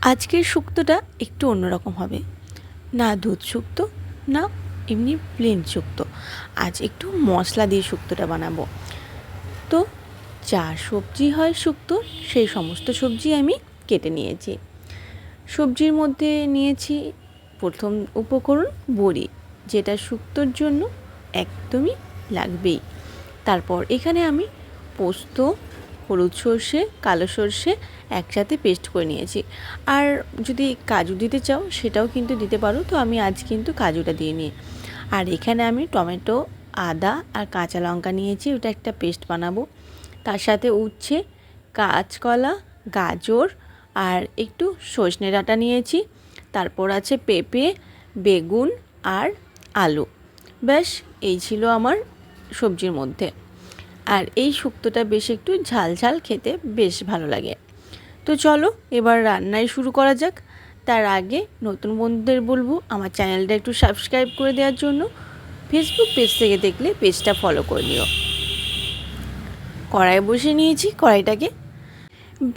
আজকের শুক্তোটা একটু অন্যরকম হবে, না দুধ শুক্তো না এমনি প্লেন শুক্তো। আজ একটু মশলা দিয়ে শুক্তোটা বানাবো। তো যা সবজি হয় শুক্তোর সেই সমস্ত সবজি আমি কেটে নিয়েছি। সবজির মধ্যে নিয়েছি প্রথম উপকরণ বড়ি, যেটা শুক্তোর জন্য একদমই লাগবেই। তারপর এখানে আমি পোস্ত, হলুদ সর্ষে, কালো সর্ষে একসাথে পেস্ট করে নিয়েছি। আর যদি কাজু দিতে চাও সেটাও কিন্তু দিতে পারো, তো আমি আজ কিন্তু কাজুটা দিয়ে নিই। আর এখানে আমি টমেটো, আদা আর কাঁচা লঙ্কা নিয়েছি, ওটা একটা পেস্ট বানাবো। তার সাথে উচ্ছে, কাঁচকলা, গাজর আর একটু সজনে ডাঁটা নিয়েছি। তারপর আছে পেঁপে, বেগুন আর আলু। ব্যাস এই ছিল আমার সবজির মধ্যে। আর এই শুক্তোটা বেশ একটু ঝাল ঝাল খেতে বেশ ভালো লাগে। তো চলো এবার রান্নাই শুরু করা যাক। তার আগে নতুন বন্ধুদের বলবো আমার চ্যানেলটা একটু সাবস্ক্রাইব করে দেওয়ার জন্য। ফেসবুক পেজ থেকে দেখলে পেজটা ফলো করে নিও। কড়াই বসিয়ে নিয়েছি, কড়াইটাকে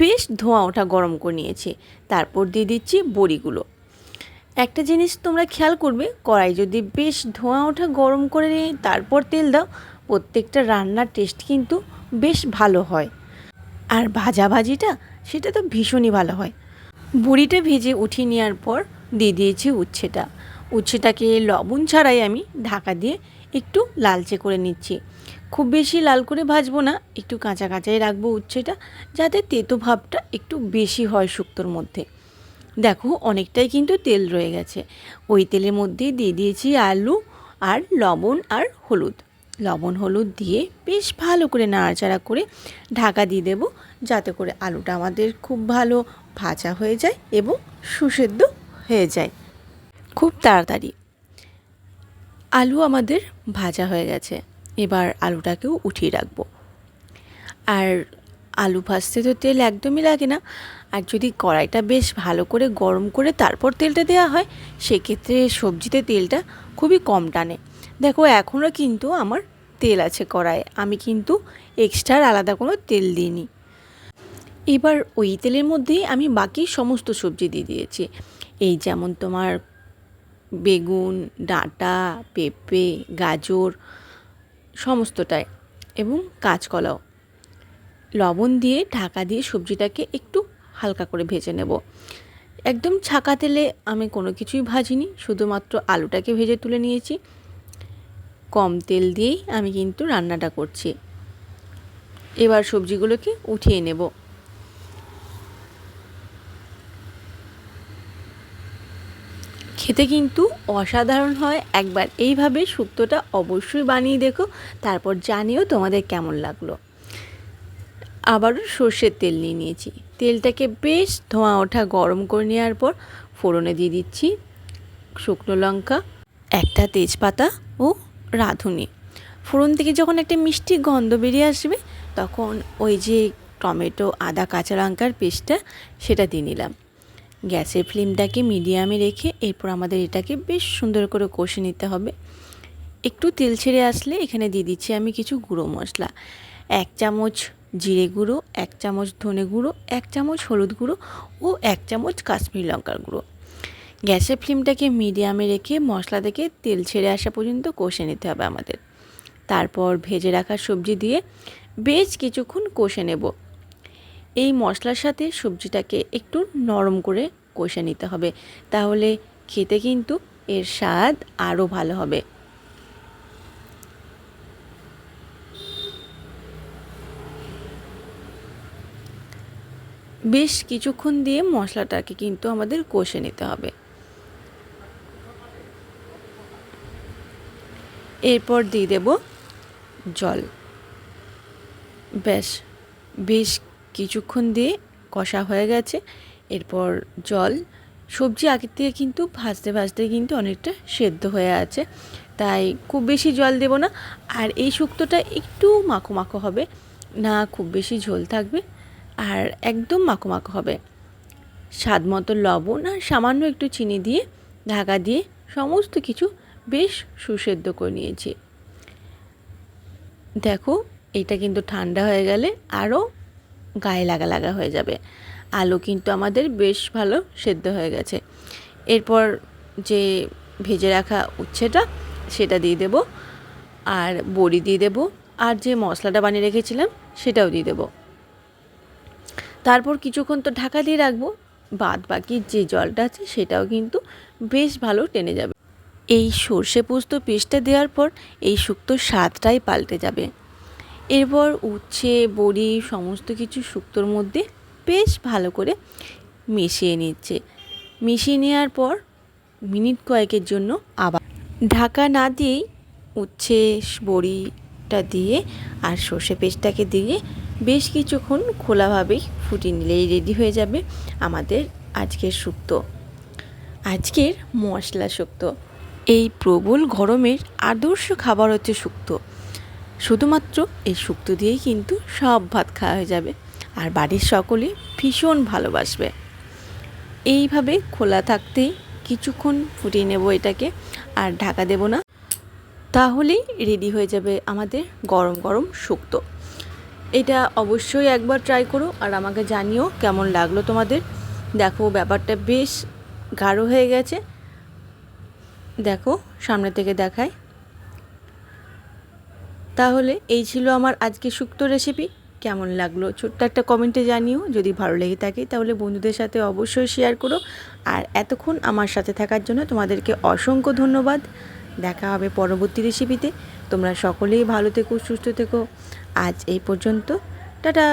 বেশ ধোঁয়া ওঠা গরম করে নিয়েছি। তারপর দিয়ে দিচ্ছি বড়িগুলো। একটা জিনিস তোমরা খেয়াল করবে, কড়াই যদি বেশ ধোঁয়া ওঠা গরম করে নিয়ে তারপর তেল দাও, প্রত্যেকটা রান্নার টেস্ট কিন্তু বেশ ভালো হয়। আর ভাজাভাজিটা সেটা তো ভীষণই ভালো হয়। বড়িটা ভেজে উঠিয়ে নেওয়ার পর দিয়ে দিয়েছি উচ্ছেটা। উচ্ছেটাকে লবণ ছাড়াই আমি ঢাকা দিয়ে একটু লালচে করে নিচ্ছি। খুব বেশি লাল করে ভাজবো না, একটু কাঁচা কাঁচাই রাখবো উচ্ছেটা, যাতে তেতো ভাবটা একটু বেশি হয় শুক্তোর মধ্যে। দেখো অনেকটাই কিন্তু তেল রয়ে গেছে। ওই তেলের মধ্যেই দিয়ে দিয়েছি আলু আর লবণ আর হলুদ। লবণ হলুদ দিয়ে বেশ ভালো করে নাড়াচাড়া করে ঢাকা দিয়ে দেবো, যাতে করে আলুটা আমাদের খুব ভালো ভাজা হয়ে যায় এবং সুসেদ্ধ হয়ে যায় খুব তাড়াতাড়ি। আলু আমাদের ভাজা হয়ে গেছে, এবার আলুটাকেও উঠিয়ে রাখবো। আর আলু ভাজতে তো তেল একদমই লাগে না। আর যদি কড়াইটা বেশ ভালো করে গরম করে তারপর তেলটা দেওয়া হয়, সেক্ষেত্রে সবজিতে তেলটা খুবই কম টানে। দেখো এখনও কিন্তু আমার তেল আছে কড়াইয়ে, আমি কিন্তু এক্সট্রা আলাদা কোনো তেল দিইনি। এবার ওই তেলের মধ্যেই আমি বাকি সমস্ত সবজি দিয়ে দিয়েছি। এই যেমন তোমার বেগুন, ডাঁটা, পেঁপে, গাজর সমস্তটাই এবং কাঁচকলাও। লবণ দিয়ে ঢাকা দিয়ে সবজিটাকে একটু হালকা করে ভেজে নেব। একদম ছাকা তেলে আমি কোনো কিছুই ভাজিনি, শুধুমাত্র আলুটাকে ভেজে তুলে নিয়েছি। কম তেল দিয়েই আমি কিন্তু রান্নাটা করছি। এবার সবজিগুলোকে উঠিয়ে নেব। খেতে কিন্তু অসাধারণ হয়, একবার এইভাবে শুক্তোটা অবশ্যই বানিয়ে দেখো, তারপর জানিও তোমাদের কেমন লাগলো। আবারও সর্ষের তেল নিয়ে নিয়েছি। তেলটাকে বেশ ধোঁয়া ওঠা গরম করে নেওয়ার পর ফোড়নে দিয়ে দিচ্ছি শুকনো লঙ্কা, একটা তেজপাতা ও রাঁধুনি। ফোড়ন থেকে যখন একটা মিষ্টি গন্ধ বেরিয়ে আসবে, তখন ওই যে টমেটো, আদা, কাঁচা লঙ্কার পেস্টটা সেটা দিয়ে নিলাম। গ্যাসের ফ্লেমটাকে মিডিয়ামে রেখে এরপর আমাদের এটাকে বেশ সুন্দর করে কষে নিতে হবে। একটু তেল ছেড়ে আসলে এখানে দিয়ে দিচ্ছি আমি কিছু গুঁড়ো মশলা। 1 চামচ জিরে গুঁড়ো, 1 চামচ ধনে গুঁড়ো, 1 চামচ হলুদ গুঁড়ো ও 1 চামচ কাশ্মীরি লঙ্কার গুঁড়ো। গ্যাসের ফ্লেমটাকে মিডিয়ামে রেখে মশলা থেকে তেল ছেড়ে আসা পর্যন্ত কষে নিতে হবে আমাদের। তারপর ভেজে রাখা সবজি দিয়ে বেশ কিছুক্ষণ কষে নেব। এই মশলার সাথে সবজিটাকে একটু নরম করে কষে নিতে হবে, তাহলে খেতে কিন্তু এর স্বাদ আরও ভালো হবে। বেশ কিছুক্ষণ দিয়ে মশলাটাকে কিন্তু আমাদের কষে নিতে হবে। এরপর দিয়ে দেব জল। বেশ কিছুক্ষণ দিয়ে কষা হয়ে গেছে, এরপর জল। সবজি আগের থেকে কিন্তু ভাজতে ভাজতে কিন্তু অনেকটা সেদ্ধ হয়ে আছে, তাই খুব বেশি জল দেব না। আর এই শুক্তোটা একটু মাখো মাখো হবে, না খুব বেশি ঝোল থাকবে, আর একদম মাখো মাখো হবে। স্বাদ মতো লবণ আর সামান্য একটু চিনি দিয়ে ঢাকা দিয়ে সমস্ত কিছু বেশ সুসেদ্ধ করে নিয়েছি। দেখো এটা কিন্তু ঠান্ডা হয়ে গেলে আরও গায়ে লাগা লাগা হয়ে যাবে। আলু কিন্তু আমাদের বেশ ভালো সেদ্ধ হয়ে গেছে। এরপর যে ভেজে রাখা উচ্ছেটা সেটা দিয়ে দেব, আর বড়ি দিয়ে দেব, আর যে মশলাটা বানিয়ে রেখেছিলাম সেটাও দিয়ে দেব। তারপর কিছুক্ষণ তো ঢাকা দিয়ে রাখবো, বাদ বাকি যে জলটা আছে সেটাও কিন্তু বেশ ভালো টেনে যাবে। এই সর্ষে পোস্ত পেস্টটা দেওয়ার পর এই শুক্তোর স্বাদটাই পাল্টে যাবে। এরপর উচ্ছে বড়ি সমস্ত কিছু শুক্তোর মধ্যে বেশ ভালো করে মিশিয়ে নিচ্ছে। মিশিয়ে নেওয়ার পর মিনিট কয়েকের জন্য আবার ঢাকা না দিয়েই উচ্ছে বড়িটা দিয়ে আর সর্ষে পেস্টটাকে দিয়ে বেশ কিছুক্ষণ খোলাভাবেই ফুটিয়ে নিলেই রেডি হয়ে যাবে আমাদের আজকের শুক্তো, আজকের মশলা শুক্তো। এই প্রবল গরমের আদর্শ খাবার হচ্ছে শুক্তো। শুধুমাত্র এই শুক্তো দিয়েই কিন্তু সব ভাত খাওয়া হয়ে যাবে, আর বাড়ির সকলে ভীষণ ভালোবাসবে। এইভাবে খোলা থাকতেই কিছুক্ষণ ফুটিয়ে নেব এটাকে, আর ঢাকা দেব না, তাহলেই রেডি হয়ে যাবে আমাদের গরম গরম শুক্তো। এটা অবশ্যই একবার ট্রাই করো আর আমাকে জানিও কেমন লাগলো তোমাদের। দেখো ব্যাপারটা বেশ গাঢ় হয়ে গেছে, দেখো সামনে থেকে দেখায়। তাহলে এই ছিল আমার আজকে শুক্তো রেসিপি। কেমন লাগলো ছোট্ট একটা কমেন্টে জানিও। যদি ভালো লেগে থাকে তাহলে বন্ধুদের সাথে অবশ্যই শেয়ার করো। আর এতক্ষণ আমার সাথে থাকার জন্য তোমাদেরকে অসংখ্য ধন্যবাদ। দেখা হবে পরবর্তী রেসিপিতে। তোমরা সকলেই ভালো থেকো, সুস্থ থেকো। আজ এই পর্যন্ত, টাটা।